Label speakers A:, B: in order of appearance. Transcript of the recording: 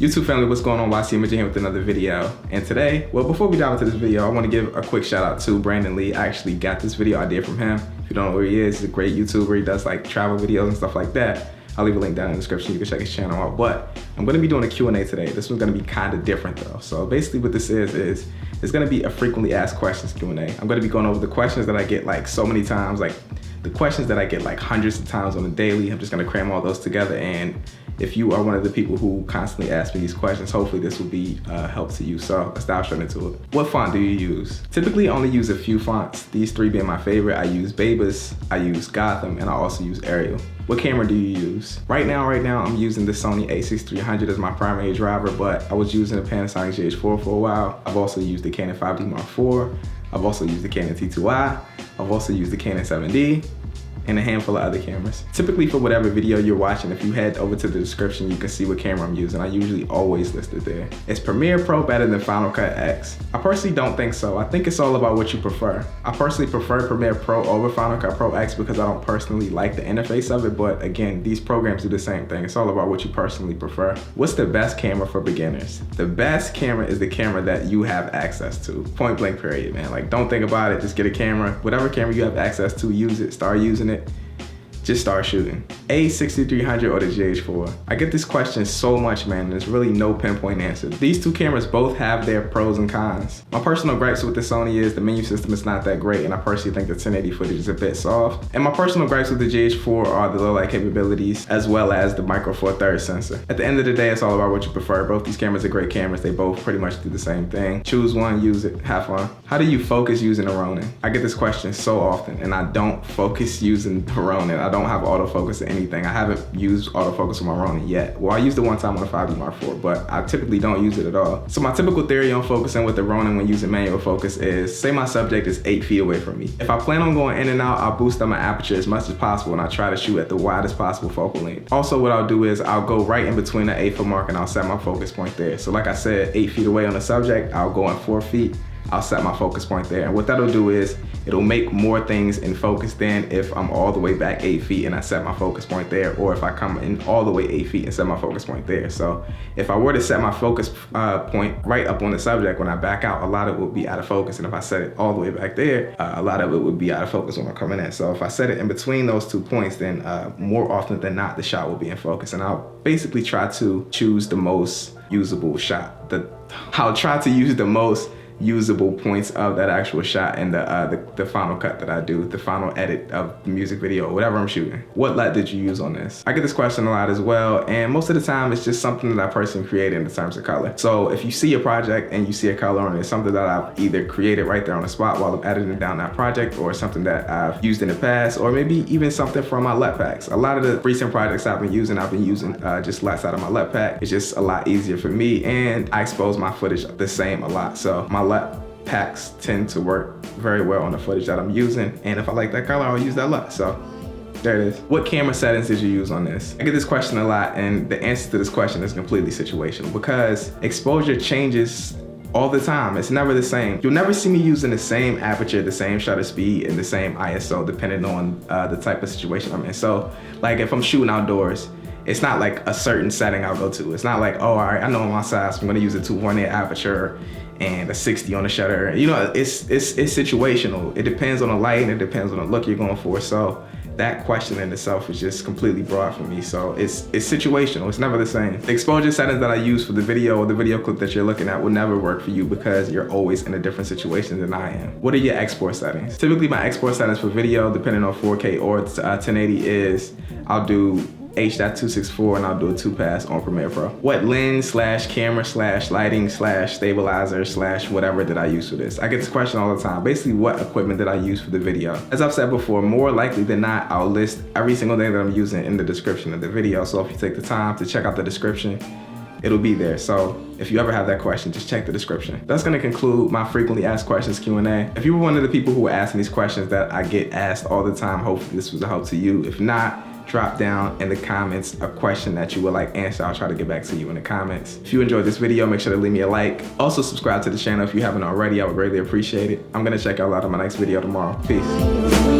A: YouTube family, what's going on? YCImaging here with another video. And today, well, before we dive into this video, I want to give a quick shout out to Brandon Lee. I actually got this video idea from him. If you don't know who he is, he's a great YouTuber. He does like travel videos and stuff like that. I'll leave a link down in the description. You can check his channel out. But I'm going to be doing a Q&A today. This one's going to be kind of different though. So basically what this is it's going to be a frequently asked questions Q&A. I'm going to be going over the questions that I get like so many times, like the questions that I get like hundreds of times on a daily. I'm just going to cram all those together, and if you are one of the people who constantly ask me these questions, hopefully this will be help to you. So let's dive straight into it. What font do you use? Typically only use a few fonts, these three being my favorite. I use Babus, I use Gotham, and I also use Arial. What camera do you use? Right now I'm using the Sony a6300 as my primary driver, but I was using the Panasonic GH4 for a while. I've also used the Canon 5D Mark IV. I've also used the Canon T2i. I've also used the Canon 7D. And a handful of other cameras. Typically for whatever video you're watching, if you head over to the description, you can see what camera I'm using. I usually always list it there. Is Premiere Pro better than Final Cut X? I personally don't think so. I think it's all about what you prefer. I personally prefer Premiere Pro over Final Cut Pro X because I don't personally like the interface of it, but again, these programs do the same thing. It's all about what you personally prefer. What's the best camera for beginners? The best camera is the camera that you have access to. Point blank period, man. Like, don't think about it, just get a camera. Whatever camera you have access to, use it, start using it. Just start shooting. A6300 or the GH4? I get this question so much, man, and there's really no pinpoint answer. These two cameras both have their pros and cons. My personal gripes with the Sony is the menu system is not that great, and I personally think the 1080 footage is a bit soft. And my personal gripes with the GH4 are the low light capabilities, as well as the micro four thirds sensor. At the end of the day, it's all about what you prefer. Both these cameras are great cameras. They both pretty much do the same thing. Choose one, use it, have fun. How do you focus using a Ronin? I get this question so often, and I don't focus using the Ronin. I don't have autofocus or anything. I haven't used autofocus on my Ronin yet. Well, I used it one time on the 5D Mark IV, but I typically don't use it at all. So my typical theory on focusing with the Ronin when using manual focus is, say my subject is 8 feet away from me. If I plan on going in and out, I'll boost up my aperture as much as possible, and I try to shoot at the widest possible focal length. Also, what I'll do is I'll go right in between the 8 foot mark and I'll set my focus point there. So like I said, 8 feet away on the subject, I'll go in 4 feet. I'll set my focus point there. And what that'll do is it'll make more things in focus than if I'm all the way back 8 feet and I set my focus point there, or if I come in all the way 8 feet and set my focus point there. So if I were to set my focus point right up on the subject, when I back out, a lot of it would be out of focus. And if I set it all the way back there, a lot of it would be out of focus when I'm coming in. So if I set it in between those 2 points, then more often than not, the shot will be in focus. And I'll basically try to choose the most usable shot. I'll try to use the most usable points of that actual shot in the final cut that I do, the final edit of the music video or whatever I'm shooting. What LUT did you use on this? I get this question a lot as well, and most of the time it's just something that I personally created in terms of color. So if you see a project and you see a color on it, it's something that I've either created right there on the spot while I'm editing down that project, or something that I've used in the past, or maybe even something from my LUT packs. A lot of the recent projects I've been using just LUTs out of my LUT pack. It's just a lot easier for me, and I expose my footage the same a lot. So my LUT packs tend to work very well on the footage that I'm using, and if I like that color, I'll use that LUT. So there it is. What camera settings did you use on this? I get this question a lot, and the answer to this question is completely situational because exposure changes all the time. It's never the same. You'll never see me using the same aperture, the same shutter speed, and the same ISO depending on the type of situation I'm in. So like if I'm shooting outdoors, it's not like a certain setting I'll go to. It's not like, oh, all right, I know my size, I'm gonna use a 2.8 aperture and a 60 on the shutter. You know, it's situational. It depends on the light and it depends on the look you're going for. So that question in itself is just completely broad for me. So it's situational, it's never the same. The exposure settings that I use for the video or the video clip that you're looking at will never work for you because you're always in a different situation than I am. What are your export settings? Typically my export settings for video, depending on 4K or 1080 is, I'll do H.264 and I'll do a 2-pass on Premiere Pro. What lens / camera / lighting / stabilizer / whatever did I use for this? I get this question all the time. Basically, what equipment did I use for the video? As I've said before, more likely than not, I'll list every single thing that I'm using in the description of the video. So if you take the time to check out the description, it'll be there. So if you ever have that question, just check the description. That's gonna conclude my frequently asked questions Q&A. If you were one of the people who were asking these questions that I get asked all the time, hopefully this was a help to you. If not, drop down in the comments a question that you would like answered. I'll try to get back to you in the comments. If you enjoyed this video, make sure to leave me a like. Also subscribe to the channel if you haven't already. I would greatly appreciate it. I'm gonna check y'all out on my next video tomorrow. Peace.